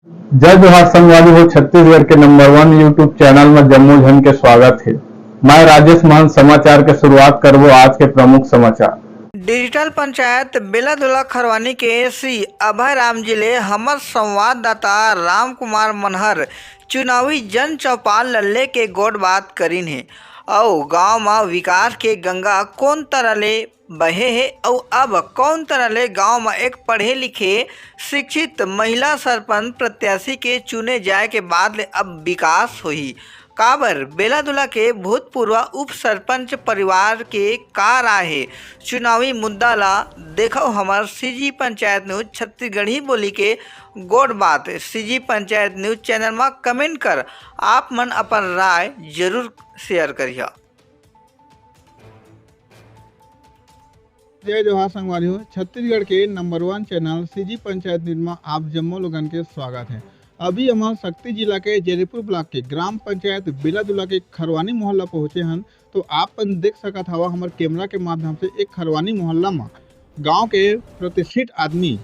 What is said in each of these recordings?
जय जोहार संगवारी हो। छत्तीसगढ़ के नंबर 1 यूट्यूब चैनल में जम्मू झन के स्वागत है। मैं राजेश महन समाचार के शुरुआत करबो आज के प्रमुख समाचार। डिजिटल पंचायत बेलादुला खरवानी के श्री अभय राम जी ले हमर संवाददाता राम कुमार मनहर चुनावी जन चौपाल लल्ले के गोड बात करीन है और गांव में विकास के गंगा कौन तरह ले बहे है और अब कौन तरह ले गांव में एक पढ़े लिखे शिक्षित महिला सरपंच प्रत्याशी के चुने जाए के बाद ले अब विकास हुई। काबर बेलादुला के भूतपूर्व उप सरपंच परिवार के का राय है चुनावी मुद्दा ला देखो हमार सीजी पंचायत न्यूज छत्तीसगढ़ी बोली के गोड बात सीजी पंचायत न्यूज चैनल में कमेंट कर आप मन अपन राय जरूर शेयर करिए। जय जोहार संगवारी हो। छत्तीसगढ़ के number 1 channel CG panchayat news में आप जम्मो लोगन के स्वागत है। अभी हम शक्ति जिला के जयपुर ब्लॉक के ग्राम पंचायत बेलादुला के खरवानी मोहल्ला पहुँचे हैं। तो आप देख सकत हवा हमारे कैमरा के माध्यम से एक खरवानी मोहल्ला में गांव के प्रतिष्ठित आदमी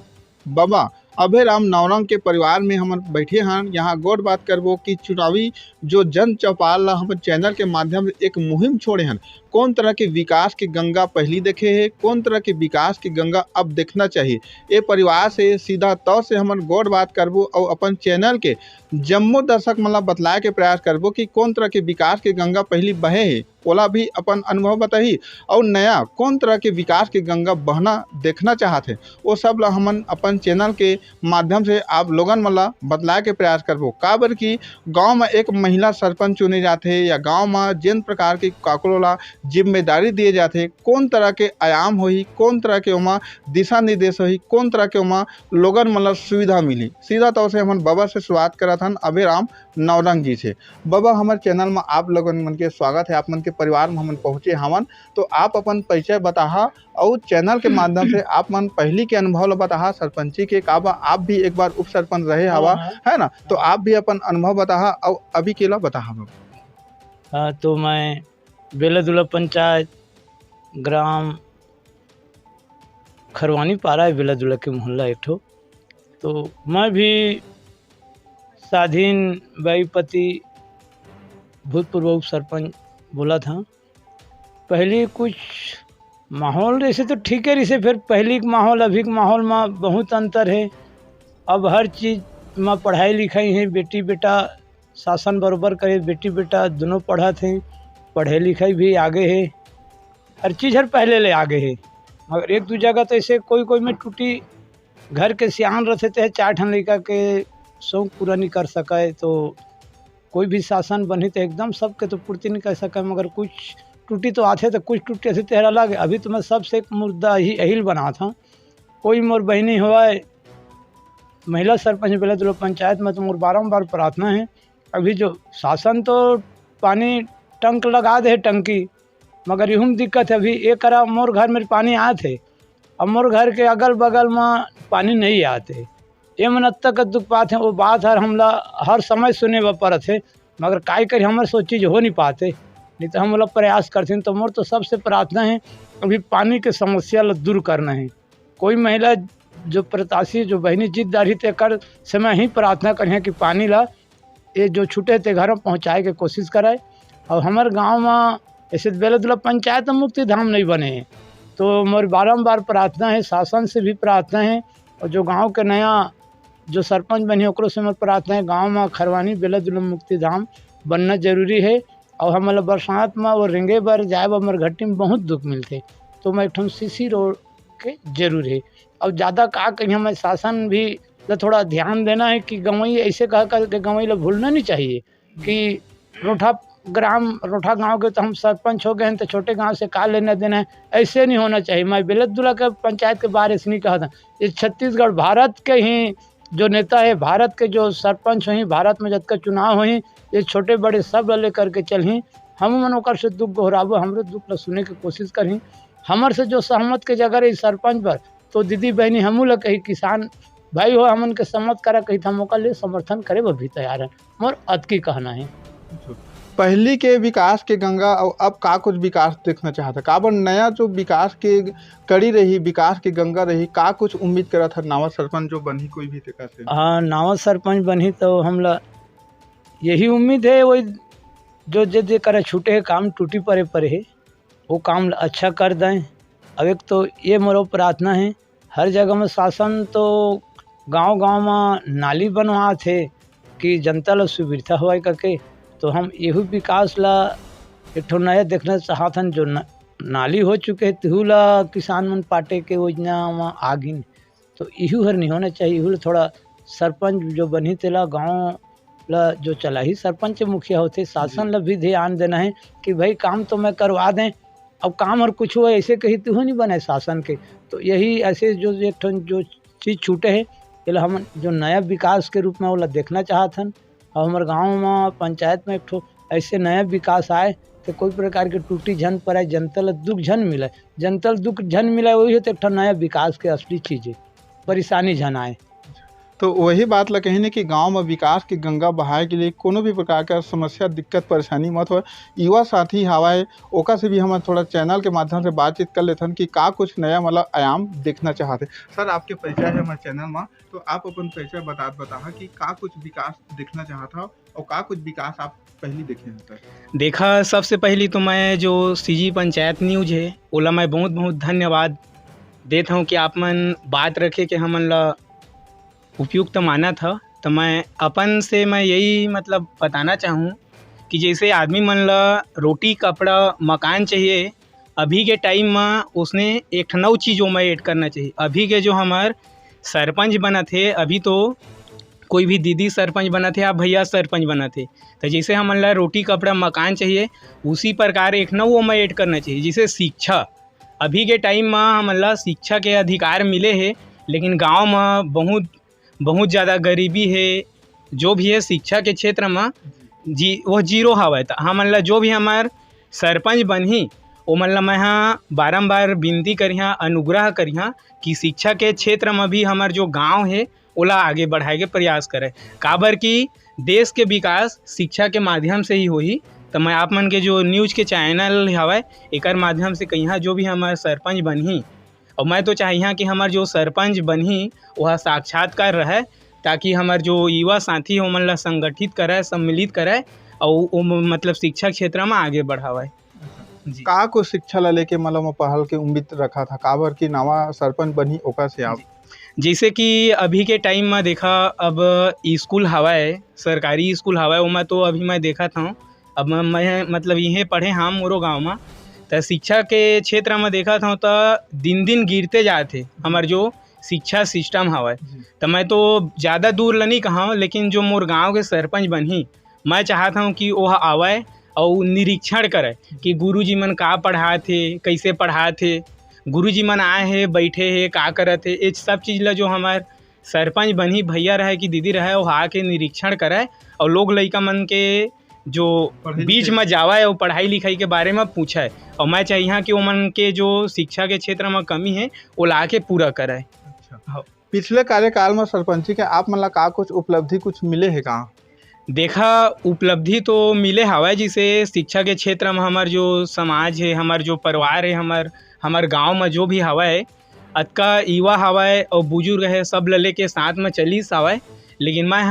बाबा अभय राम नवरंग के परिवार में हम बैठे हैं। यहाँ गौर बात करबो कि चुनावी जो जन चौपाल हम चैनल के माध्यम से एक मुहिम छोड़े हैं। कौन तरह के विकास की गंगा पहली देखे है, कौन तरह के विकास की गंगा अब देखना चाहिए, ये परिवार से सीधा तौर से हम गौर बात करबो और अपन चैनल के जम्मू दर्शक मतलब बतलाए के प्रयास करबो कि कौन तरह के विकास की गंगा पहली बहे है, ओला भी अपन अनुभव बताही और नया कौन तरह के विकास की गंगा बहना देखना चाहते हैं वो सब ला हमन अपन चैनल के माध्यम से आप लोगन मला बतलाए के प्रयास करबो। काबर की गांव में एक महिला सरपंच चुने जाते हैं या गांव में जिन प्रकार की काकरो ला जिम्मेदारी दिए जाते, कौन तरह के आयाम होही, कौन तरह के उमा दिशा निर्देश होही, कौन तरह के उमा लोगन मतलब सुविधा मिली। सीधा तौर से हम बाबा से शुरुआत करा था अभय राम नवरंग जी से। बाबा हमारे चैनल में आप लोगन मन के स्वागत है। आप मन के परिवार में हम पहुँचे हवन, तो आप अपन परिचय बताहा और चैनल के माध्यम से आप मन पहली के अनुभव ला बताहा सरपंची के काबा आप भी एक बार उप सरपंच रहे हवा है ना, तो आप भी अपन अनुभव बताहा और अभी के ला बताहा। हाँ, तो मैं बेलादुला पंचायत ग्राम खरवानी पारा है बेलादुला के मोहल्ला एक ठो। तो मैं भी स्वाधीन बाईपति भूतपूर्व उप सरपंच बोला था। पहले कुछ माहौल ऐसे तो ठीक है, इसे फिर पहले के माहौल अभी के माहौल में बहुत अंतर है। अब हर चीज़ में पढ़ाई लिखाई है, बेटी बेटा शासन बराबर करे, बेटी बेटा दोनों पढ़ा थे, पढ़ाई लिखाई भी आगे है, हर चीज़ हर पहले ले आगे है। मगर एक दो जगह तो ऐसे कोई में टूटी घर के सियान रहते थे 4 ठन लड़का के शौक पूरा नहीं कर सके, तो कोई भी शासन बनी तो एकदम सबके तो पूर्ति नहीं कर सके। मगर कुछ टूटी तो आते तो कुछ टूटे से तेरा अलग। अभी तो मैं सबसे एक मुद्दा ही अहिल बना था। कोई मोर बहनी हुआ महिला सरपंच बेलादुला पंचायत में, तो मोर बारम्बार प्रार्थना है। अभी जो शासन तो पानी टंक लगा दे टंकी, मगर यूँ दिक्कत है। अभी एक करा मोर घर में पानी आए थे, अब मोर घर के अगल बगल में पानी नहीं आते। ये मन तक दुख बात है, वो बात हमला हर समय सुने व पर थे, मगर काय करी हमारे सो चीज़ हो नहीं पाते। नहीं तो हम लोग प्रयास करते हैं। तो मोर तो सबसे प्रार्थना है अभी पानी के समस्या ला दूर करना है। कोई महिला जो प्रत्याशी जो बहनी जिद्दारी ते कर से मैं ही प्रार्थना करें कि पानी ला ये जो छूटे थे घर में पहुँचाए के कोशिश कराए। और हमारे गांव में ऐसे बेलादुला पंचायत में मुक्ति धाम नहीं बने हैं, तो मोर बारम्बार प्रार्थना है, शासन से भी प्रार्थना है और जो गांव के नया जो सरपंच बने ओकरो से मोर प्रार्थना है गांव में खरवानी बेलादुला मुक्ति धाम बनना जरूरी है। और हमारा बरसात में वो रेंगे बर जाए मर घट्टी में बहुत दुख मिलते, तो मैं एक सीसी रोड के जरूर है। और ज़्यादा का कहीं हमें शासन भी थोड़ा ध्यान देना है कि गंवई ऐसे कह कर के गंवई ला भूलना नहीं चाहिए कि रोठा गांव के तो हम सरपंच हो गए हैं तो छोटे गांव से का लेना देना है, ऐसे नहीं होना चाहिए। मैं बेलादुला के पंचायत के बारे से नहीं कहा था। ये छत्तीसगढ़ भारत के ही जो नेता है, भारत के जो सरपंच हुई, भारत में जब का चुनाव हुई, ये छोटे बड़े सब ले करके चलही। हम मनोकर से दुख गोहराबो, हमरे दुख ला सुने की कोशिश करही। हमर से जो सहमत के जगह रही सरपंच पर, तो दीदी बहनी हमू ला कही किसान भाई हो हमन के सम्मत करा कही था मौका ले समर्थन करे वो भी तैयार है। मोर अत की कहना है। पहली के विकास के गंगा और अब का कुछ विकास देखना चाहता, का बर नया जो विकास के कड़ी रही, विकास की गंगा रही, का कुछ उम्मीद करा था नावा सरपंच जो बनी कोई भी तरीका से? हाँ, नावा सरपंच बनी तो हमला यही उम्मीद है, वही जो जे करे छूटे है काम टूटी पड़े पड़े है वो काम अच्छा कर दें। अब एक तो ये मोरो प्रार्थना है, हर जगह में शासन तो गांव-गांव में नाली बनवा थे कि जनता ला सुविधा होए करके, तो हम यही विकास ला एक ठो नया देखना चाहथन। जो नाली हो चुके तेहू ला किसान मन पाटे के योजना में आगिन, तो इहू हर नहीं होना चाहिए। इहू थोड़ा सरपंच जो बनी तेला गाँव ला जो चला ही सरपंच मुखिया होते, शासन ला भी ध्यान देना है कि भाई काम तो मैं करवा दें, अब काम और कुछ हो ऐसे कही तो नहीं बने शासन के। तो यही ऐसे जो एक ठो जो चीज़ छूटे है ये हम जो नया विकास के रूप में वो देखना चाहथन। और हमारे गाँव में पंचायत में एक ठो ऐसे नया विकास आए तो कोई प्रकार के टूटी झन पर आए, जनता ला दुख झन मिले, जनता ला दुख झन मिले, वही तो एक ठो नया विकास के असली चीज़ है, परेशानी झन आए। तो वही बात ला कही ने कि गांव में विकास की गंगा बहाए के लिए कोनो भी प्रकार का समस्या दिक्कत परेशानी मत हो। युवा साथी हवाए ओका से भी हम थोड़ा चैनल के माध्यम से बातचीत कर लेथन कि का कुछ नया मतलब आयाम देखना चाहते। सर आपके परिचय है हमारे चैनल में, तो आप अपन परिचय बता कि का कुछ विकास देखना चाहता और का कुछ विकास आप पहले देखे हैं? सर देखा, सबसे पहली तो मैं जो सीजी पंचायत न्यूज है ओला मैं बहुत बहुत धन्यवाद देता हूँ कि आप मन बात रखे कि हमन ला उपयुक्त माना था। तो मैं अपन से मैं यही मतलब बताना चाहूँ कि जैसे आदमी मन ला रोटी कपड़ा मकान चाहिए, अभी के टाइम में उसने एक नौ चीज़ों में ऐड करना चाहिए। अभी के जो हमार सरपंच बना थे, अभी तो कोई भी दीदी सरपंच बना थे, आप भैया सरपंच बना थे, तो जैसे हमन ला रोटी कपड़ा मकान चाहिए उसी प्रकार एक नौ में ऐड करना चाहिए। जैसे शिक्षा, अभी के टाइम में हमन ला शिक्षा के अधिकार मिले हैं, लेकिन गांव में बहुत ज़्यादा गरीबी है। जो भी है शिक्षा के क्षेत्र में वो जीरो हवा। तो हमन ला जो भी हमार सरपंच बनही वो मन ला मैं बारम्बार विनती करिहा, अनुग्रह करिहा कि शिक्षा के क्षेत्र में भी हमार जो गांव है ओला आगे बढ़ाए के प्रयास करे, काबर कि देश के विकास शिक्षा के माध्यम से ही होही। तो मैं आप मन के जो न्यूज़ के चैनल हवा एकर माध्यम से कहिहा जो भी हमार सरपंच बनही, और मैं तो चाहिए कि हमार जो सरपंच बनही वह साक्षात्कार रहे, ताकि हमार जो युवा साथी हो मन ला संगठित करे, सम्मिलित करे और मतलब शिक्षा क्षेत्र में आगे बढ़ावे। जी, का कुछ शिक्षा ला लेके मतलब पहल के उम्मीद रखा था, काबर की नावा सरपंच बनी ओका से आप? जैसे कि अभी के टाइम में देखा, अब स्कूल हवाए, सरकारी स्कूल हवाए, वो मैं तो अभी मैं देखा था। अब मैं मतलब यहीं पढ़े हम मोरो गाँव में, तो शिक्षा के क्षेत्र में देखा था तो दिन दिन गिरते जाते हमार जो शिक्षा सिस्टम हवा। तो मैं तो ज़्यादा दूर नहीं कहा, लेकिन जो मोर गांव के सरपंच बनी, मैं चाहता हूँ कि वह आवे और निरीक्षण करे कि गुरुजी मन का पढ़ाते, कैसे पढ़ाते, गुरुजी मन आए हैं बैठे हैं का करते, ये सब चीज़ ला जो हमार सरपंच बनी भैया रहे कि दीदी रहे वो आके निरीक्षण करे और लोग लड़का मन के जो बीच में जावा है वो पढ़ाई लिखाई के बारे में पूछा है। और मैं चाहिए कि वो मन के जो शिक्षा के क्षेत्र में कमी है वो ला के पूरा कराए। अच्छा, पिछले कार्यकाल में सरपंची के आप मन ला का कुछ उपलब्धि कुछ मिले है कहाँ? देखा, उपलब्धि तो मिले हवा, जिसे शिक्षा के क्षेत्र में हमार जो समाज है, हमार जो परिवार है, हमार गांव में जो भी हवा है, अतका युवा हवा है और बुजुर्ग है, सब लले के साथ में चलीस हवा है। लेकिन मैं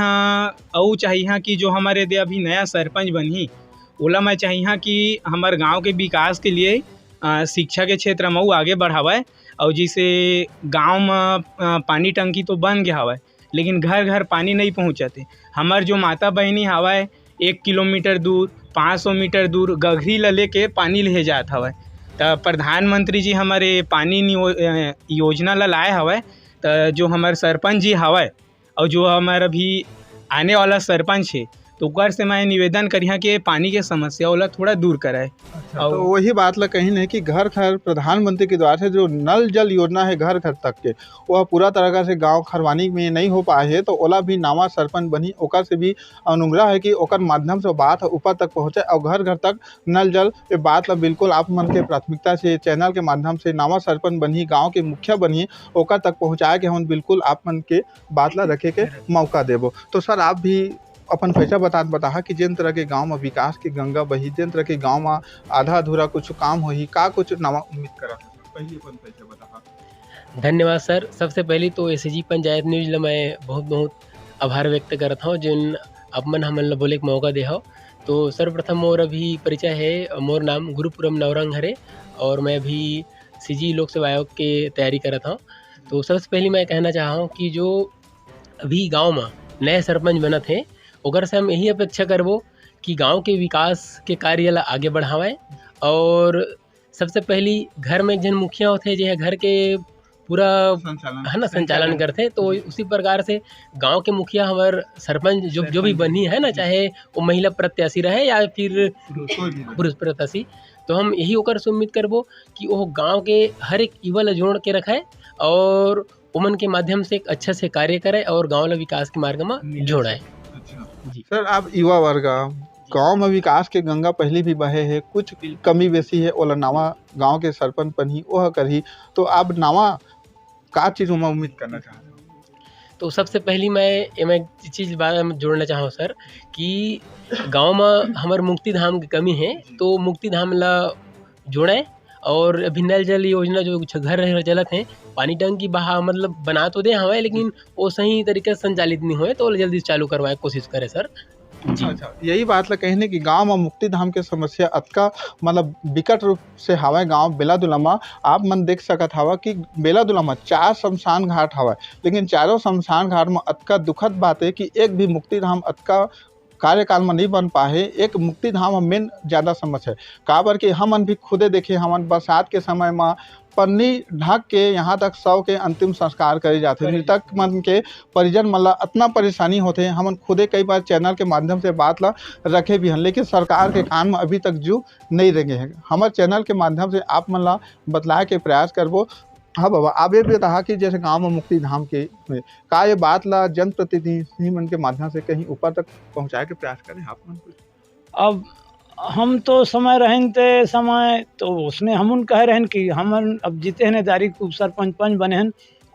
और चाहिए कि जो हमारे दे अभी नया सरपंच बनी ओला मैं चाहिए कि हमारे गांव के विकास के लिए शिक्षा के क्षेत्र में वो आगे बढ़ावा है। और जैसे गांव में पानी टंकी तो बन गया हवा, लेकिन घर घर पानी नहीं पहुंचते। हमार जो माता बहनी हवा है 1 किलोमीटर दूर, 500 मीटर दूर गघरी ला लेके पानी ले जात हवा। तो प्रधानमंत्री जी हमारे पानी योजना ला लाए हवा। तो जो हमारे सरपंच जी हवा और जो हमारा अभी आने वाला सरपंच है, तो ओकर से मैं निवेदन करिहा कि पानी के समस्या वाला थोड़ा दूर कराए। अच्छा, तो वही बात ला कहीं नहीं कि घर घर प्रधानमंत्री के द्वारा से जो नल जल योजना है घर घर तक के, वह पूरा तरह से गांव खरवानी में नहीं हो पाए है, तो ओला भी नावा सरपंच बनी ओकर से भी अनुग्रह है कि ओकर माध्यम से बात ऊपर तक पहुँचे और घर घर तक नल जल। ये बात ला बिल्कुल आप मन के प्राथमिकता से चैनल के माध्यम से नावा सरपंच बनी, गाँव के मुखिया बनी, ओकर तक पहुँचाए के हम बिल्कुल आप मन के बात ला रखे के मौका देबो। तो सर आप भी अपन पैसा बता कि जिन तरह के गांव में विकास के गंगा बही, जिन तरह के गांव में आधा अधूरा कुछ काम होही, का कुछ नवा उम्मीद करा था? पहले अपन पैसा बता। धन्यवाद सर। सबसे पहले तो एसएजी पंचायत न्यूज़ ला मैं बहुत बहुत आभार व्यक्त करता हूँ जिन अब मन हमन ला बोले के मौका दे हो। तो सर्वप्रथम मोर अभी परिचय है, मोर नाम गुरुपुरम नवरंग हरे और मैं अभी सीजी लोक सेवा आयोग के तैयारी करता हूँ। तो सबसे पहले मैं कहना चाह रहा हूँ कि जो अभी गांव में नए सरपंच बनत हैं ओकर से हम यही अपेक्षा करबो कि गांव के विकास के कार्य ला आगे बढ़ावें। और सबसे पहली घर में एक जन मुखिया होते जो है घर के पूरा है ना संचालन करते, तो उसी प्रकार से गांव के मुखिया हमारे सरपंच जो भी बनी है ना, चाहे वो महिला प्रत्याशी रहे या फिर पुरुष प्रत्याशी, तो हम यही होकर से उम्मीद करबो कि वो गांव के हर एक युवा ला जोड़ के रखे और उमन के माध्यम से एक अच्छा से कार्य करे और गांव ला विकास के मार्ग में जोड़ाए। जी सर, आप युवा वर्ग गांव में विकास के गंगा पहले भी बहे है, कुछ कमी बेसी है, ओला नवा गांव के सरपंच बनी वह करही, तो आप नवा का चीज में उम्मीद करना चाहते हो? तो सबसे पहली मैं चीज़ बात में जोड़ना चाहूँ सर कि गांव में हमारे मुक्ति धाम की कमी है, तो मुक्ति धाम ला जोड़ें। और अभी नल जल योजना जो घर रह चलत हैं, पानी टंकी बहा मतलब बना तो दे हमें, लेकिन वो सही तरीके से संचालित नहीं हुए, तो जल्दी चालू करवाए कोशिश करें सर जी। अच्छा, यही बात ला कहने कि गांव में मुक्ति धाम के समस्या अतका मतलब विकट रूप से हवाए। गांव बेलादुला में आप मन देख सकत हवा कि बेलादुला में 4 शमशान घाट हवा, लेकिन चारों शमशान घाट में अतका दुखद बात है कि एक भी मुक्ति धाम अतका कार्यकाल में नहीं बन पाए। एक मुक्ति धाम में मेन ज़्यादा समस्या है, काबर कि हमन भी खुदे देखे, हमन बरसात के समय में पन्नी ढक के यहाँ तक शव के अंतिम संस्कार करे जाते, मृतक मन के परिजन मन ला इतना परेशानी होते हैं। हमन खुदे कई बार चैनल के माध्यम से बात ला रखे भी हैं, लेकिन सरकार के कान में अभी तक जू नहीं रंगे हैं। हमारे चैनल के माध्यम से आप मन ला बतलाए के प्रयास करबो। हाँ बाबा, आप ये भी कहा कि जैसे गांव में मुक्ति धाम के का ये बात ला जनप्रतिनिधि मन के माध्यम से कहीं ऊपर तक पहुंचाए के प्रयास करें आप मन? अब हम तो समय रहें ते समय तो उसने हम कह रहे हैं कि हम अब जीते हैं दारी उप सरपंच पंच बने हैं,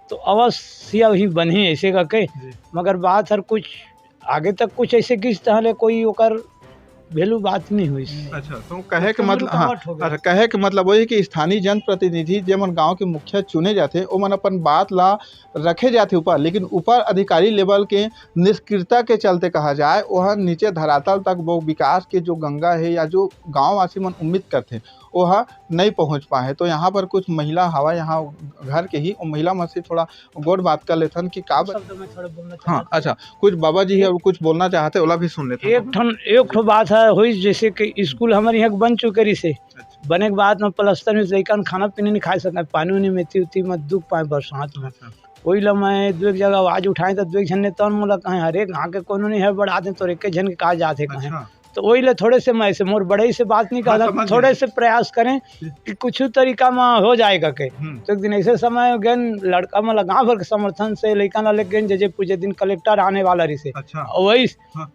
तो अवश्य ही बने ऐसे का के, मगर बात हर कुछ आगे तक कुछ ऐसे किस तरह कोई ओकर वैल्यू बात नहीं हुई। अच्छा, तो कहे के मतलब हाँ, अच्छा कहे के मतलब वही कि स्थानीय जनप्रतिनिधि जेमन गांव के मुखिया चुने जाते वो मन अपन बात ला रखे जाते ऊपर, लेकिन ऊपर अधिकारी लेवल के निष्क्रियता के चलते कहा जाए वह नीचे धरातल तक वो विकास के जो गंगा है या जो गाँव वासी मन उम्मीद करते वह नहीं पहुंच पाए। तो यहाँ पर कुछ महिला हवा यहाँ घर के ही महिला में से थोड़ा गोड़ बात कर लेथन कि का हाँ। अच्छा, कुछ बाबा जी है कुछ बोलना चाहते ओला भी सुन लेते। एक बात है हुई, जैसे कि स्कूल हमारे यहाँ बन चुके रही से बने के बाद में प्लस्तर में लड़का खाना पीने नहीं खा सका, पानी उनी में उती मत दुख पाए बरसात में। वही ला मैं दो जगह आवाज उठाए तो दो जन ने तन मोला कहे हरे गाँव के कोनो नहीं है बढ़ा दे, तो एक जन के कहा जाते कहें, तो वही ले थोड़े से मैं से मोर बड़े से बात नहीं करता, थोड़े से प्रयास करें कि कुछ तरीका में हो जाएगा के। तो एक दिन ऐसे समय गन लड़का में गाँव भर के समर्थन से लड़का ना लेके जजे पूछे दिन कलेक्टर आने वाला रही से। अच्छा। वही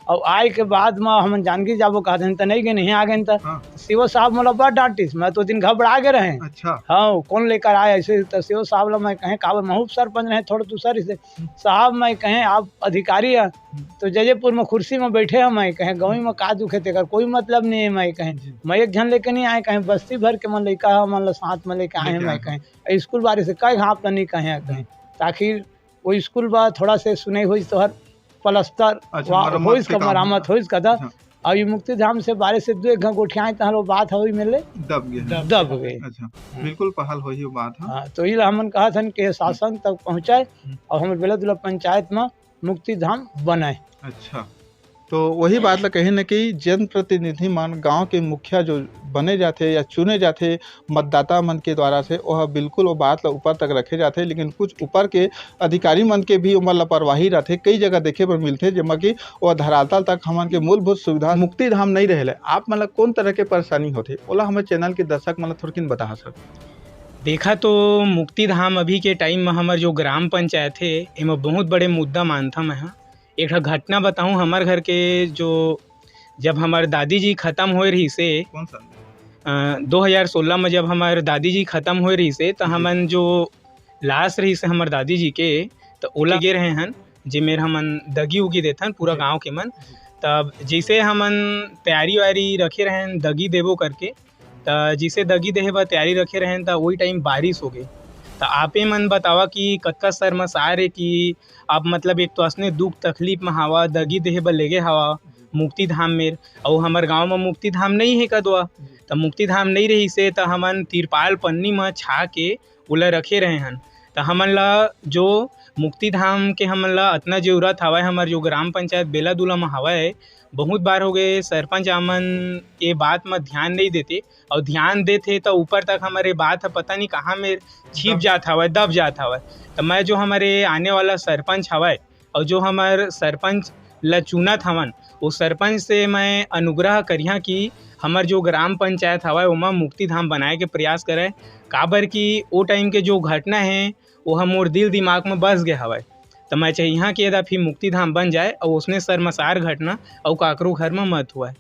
और आए के बाद में हम जानकी जाबो कहते तो नहीं गए, नहीं आ गए तो शिव साहब मोला बड़ डांटिस, मैं तो दिन घबरा के रहे। अच्छा। हाँ, कौन लेकर आया ऐसे, तो शिव साहब ला मैं कहें काबर महूब सरपंच रहे थोड़ा दूसरे से साहब, मैं कहें आप अधिकारी है तो जजेपुर में कुर्सी में बैठे हैं, मैं कहें गाँव में का दुखे तेकर कोई मतलब नहीं है, मैं कहें मैं एक जन लेके नहीं आए, कहें बस्ती भर के मन लड़का मन साथ में लेके आए हैं, मैं कहें स्कूल बारे से कई घाप नहीं कहें कहें, ताकि वो स्कूल बा थोड़ा से सुने हुई तो हर प्लस्तर हो इसका मरामत हो इसका था। और ये मुक्ति धाम से बारे से 2 एक गोठियाँ तो बात हुई मिले दब गए। अच्छा, बिल्कुल पहल हुई बात। हाँ, तो ये हमन कहा था कि शासन तक पहुँचाए और हमारे बेलादुला पंचायत में मुक्ति धाम बनाए। अच्छा, तो वही बात ला कही न कि जनप्रतिनिधि मन गांव के मुखिया जो बने जाते या चुने जाते मतदाता मन के द्वारा से वह बिल्कुल वो बात ला ऊपर तक रखे जाते, लेकिन कुछ ऊपर के अधिकारी मन के भी उमर लापरवाही रहते, कई जगह देखे पर मिलते जमा कि वह धरातल तक हमन के मूलभूत सुविधा मुक्ति धाम नहीं रहे। आप मतलब कौन तरह के परेशानी होते ओला हमारे चैनल के दर्शक मतलब थोड़किन बता सर। देखा तो मुक्ति धाम अभी के टाइम में हमारे जो ग्राम पंचायत है एमें बहुत बड़े मुद्दा मानता मैं। एक घटना बताऊं, हमारे घर के जो जब हमारे दादी जी ख़त्म हो रही से 2016 में जब हमारे दादी जी ख़त्म हो रही से तो हमन जो लाश रही से हमारे दादी जी के तो ओला गे रहे हैं, जेमेर हमन दगी उगी देथन पूरा गांव के मन। तब जैसे हमन तैयारी वारी रखे रहें दगी देबो करके, त जिसे दगी देहे बर तैयारी रखे रहें त वही टाइम बारिश हो गई। तो आपे मन बतावा कि कतका शर्मसार है कि आप मतलब एक तो असने दुख तकलीफ में हवा, दगी देहे बर लेगे हवा मुक्ति धाम में, और हमार गांव में मुक्ति धाम नहीं है कदवा। तो मुक्ति धाम नहीं रही से तो हमन तिरपाल पन्नी में छा के ओला रखे रहे हन। तो हमन ला जो मुक्ति धाम के हमन ला इतना जरूरत हवा, हमार जो ग्राम पंचायत बेलादुला में हवा है, बहुत बार हो गए सरपंच आमन ये बात में ध्यान नहीं देते, और ध्यान देते तो ऊपर तक हमारे बात है पता नहीं कहाँ में छिप जाता हवा, दब जाता हवा। तो मैं जो हमारे आने वाला सरपंच हवा और जो हमार सरपंच ला चुनत हवन, वो सरपंच से मैं अनुग्रह करिया कि हमार जो ग्राम पंचायत हवा ओमा मुक्ति धाम बनाए के प्रयास करे। काबर कि वो टाइम के जो घटना है वो हम मोर दिल दिमाग में बस गए हवा। तो मैं चाहिए कि यदा फिर मुक्ति धाम बन जाए और उसने शर्मसार घटना और काकरो घर में मत हुआ।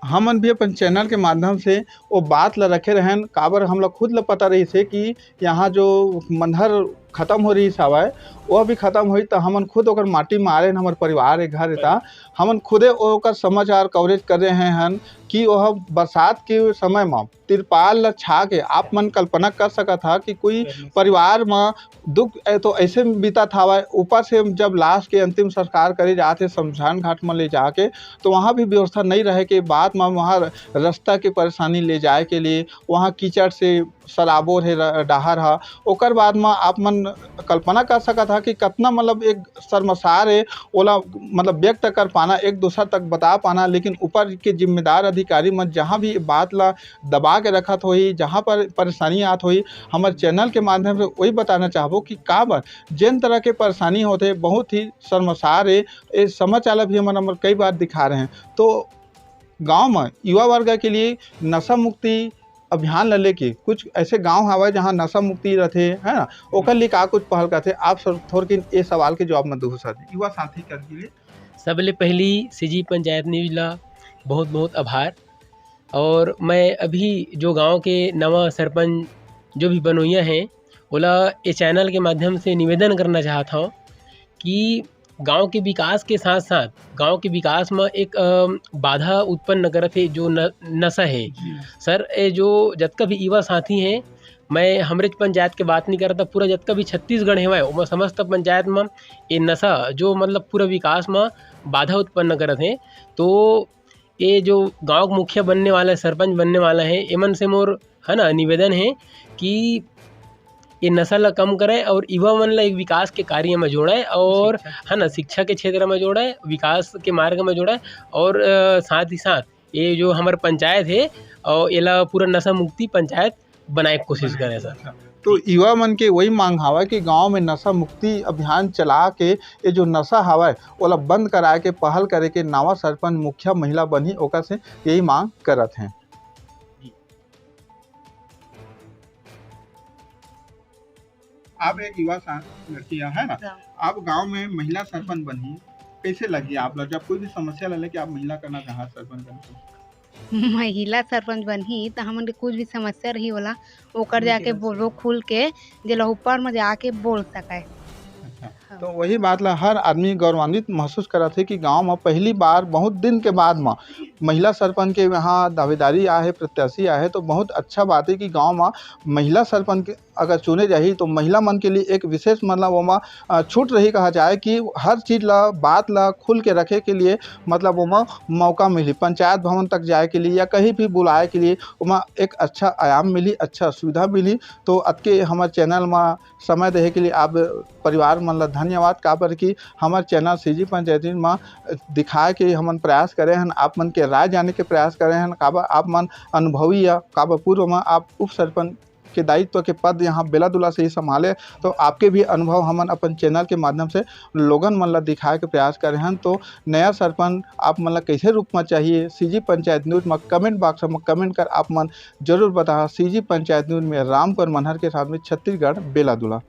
हमन भी अपन चैनल के माध्यम से वो बात ला रखे रहन, काबर हम लोग खुद ला पता रही से कि यहाँ जो मंदिर खत्म हो रही हवाए वह भी खत्म हुई, तो हमन खुद ओकर माटी मारे हमारे परिवार के घर था, हमन खुदे ओकर समाचार कवरेज कर रहे हैं कि वह बरसात के समय में तिरपाल ला छा के आप मन कल्पना कर सका था कि कोई परिवार में दुख तो ऐसे बीता था। ऊपर से जब लाश के अंतिम संस्कार करे जाते शमशान घाट में ले जाके, तो वहाँ भी व्यवस्था नहीं रहे के बाद में वहाँ रास्ता के परेशानी ले जाए के लिए वहाँ कीचड़ से सराबोर है डहार है। ओकर बाद में आप मन कल्पना कर सका था कि कितना मतलब एक शर्मसार है ओला मतलब व्यक्त कर पाना, एक दूसरा तक बता पाना, लेकिन ऊपर के जिम्मेदार अधिकारी मन जहाँ भी बात ला दबा के रखत होई, जहाँ पर परेशानी आत होई, हमारे चैनल के माध्यम से वही बताना चाहबो कि काबर जिन तरह के परेशानी होते बहुत ही शर्मसार है। ये समाचार भी हमारे कई बार दिखा रहे हैं। तो गाँव में युवा वर्ग के लिए नशा मुक्ति अभियान ला लेके कुछ ऐसे गांव हवा जहां नशा मुक्ति रहते है ना, ओकर लिए का कुछ पहल करते आप थोड़किन ये सवाल के जवाब में दो सर युवा साथी कर लिए। सबले पहली सीजी पंचायत न्यूज ला बहुत बहुत आभार। और मैं अभी जो गांव के नवा सरपंच जो भी बनोइया हैं ओला ये चैनल के माध्यम से निवेदन करना चाहता हूँ कि गांव के विकास के साथ साथ गांव के विकास में एक बाधा उत्पन्न करत है जो नशा है। सर ये जो जतका भी युवा साथी हैं, मैं हमरे पंचायत के बात नहीं करता, पूरा जतका भी छत्तीसगढ़ है वो समस्त पंचायत में ये नशा जो मतलब पूरा विकास में बाधा उत्पन्न करत है। तो ये जो गांव का मुखिया बनने वाला सरपंच बनने वाला है, एमन से मोर है ना निवेदन है कि ये नशा ला कम करे और युवा मन ला एक विकास के कार्य में जोड़े और है ना शिक्षा के क्षेत्र में जोड़े, विकास के मार्ग में जोड़े, और साथ ही साथ ये जो हमारे पंचायत है और ये ला पूरा नशा मुक्ति पंचायत बनाए की कोशिश करें सर। तो युवा मन के वही मांग हवा कि गांव में नशा मुक्ति अभियान चला के ये जो नशा हवा ओला बंद कराए के पहल करे के नवा सरपंच मुखिया महिला बनी ओकर से यही मांग करत हैं। आप एक युवा लड़की है ना, आप गांव में महिला सरपंच बनी, कैसे लगी आप लोग जब कोई भी समस्या ले कि आप महिला करना चाहा सरपंच करना? महिला सरपंच बनही तो हमन के कुछ भी समस्या रही होला ओकर जाके बोलो खुल के जेला ऊपर में जाके बोल सके। तो वही बात ला हर आदमी गौरवान्वित महसूस करा थे कि गांव में पहली बार बहुत दिन के बाद में महिला सरपंच के यहाँ दावेदारी आए प्रत्याशी आए, तो बहुत अच्छा बात है कि गांव में महिला सरपंच अगर चुने जाही तो महिला मन के लिए एक विशेष मतलब वो छूट रही कहा जाए कि हर चीज़ ला बात ला खुल के रखे के लिए मतलब वो मौका मिली, पंचायत भवन तक जाए के लिए या कहीं भी बुलाए के लिए वहाँ एक अच्छा आयाम मिली, अच्छा सुविधा मिली। तो अतके हमारे चैनल में समय दे के लिए आप परिवार मन ला धन्यवाद। काबर कि हमारे चैनल सीजी पंचायत में दिखाए के हमन प्रयास करे हैं, आप मन के राय जाने के प्रयास करे हैं। काबर आप मन अनुभवी या काबर पूर्व में आप उप सरपंच के दायित्व के पद यहाँ बेलादुला से ही संभाले, तो आपके भी अनुभव हमन अपन चैनल के माध्यम से लोगन मन ला दिखाए के प्रयास करे हैं। तो नया सरपंच आप मन ला कैसे रूप में चाहिए सीजी पंचायत न्यूज़ में कमेंट बॉक्स में कमेंट कर आप मन जरूर बता। सीजी पंचायत न्यूज़ में रामकुमार मनहर के साथ में छत्तीसगढ़ बेलादुला।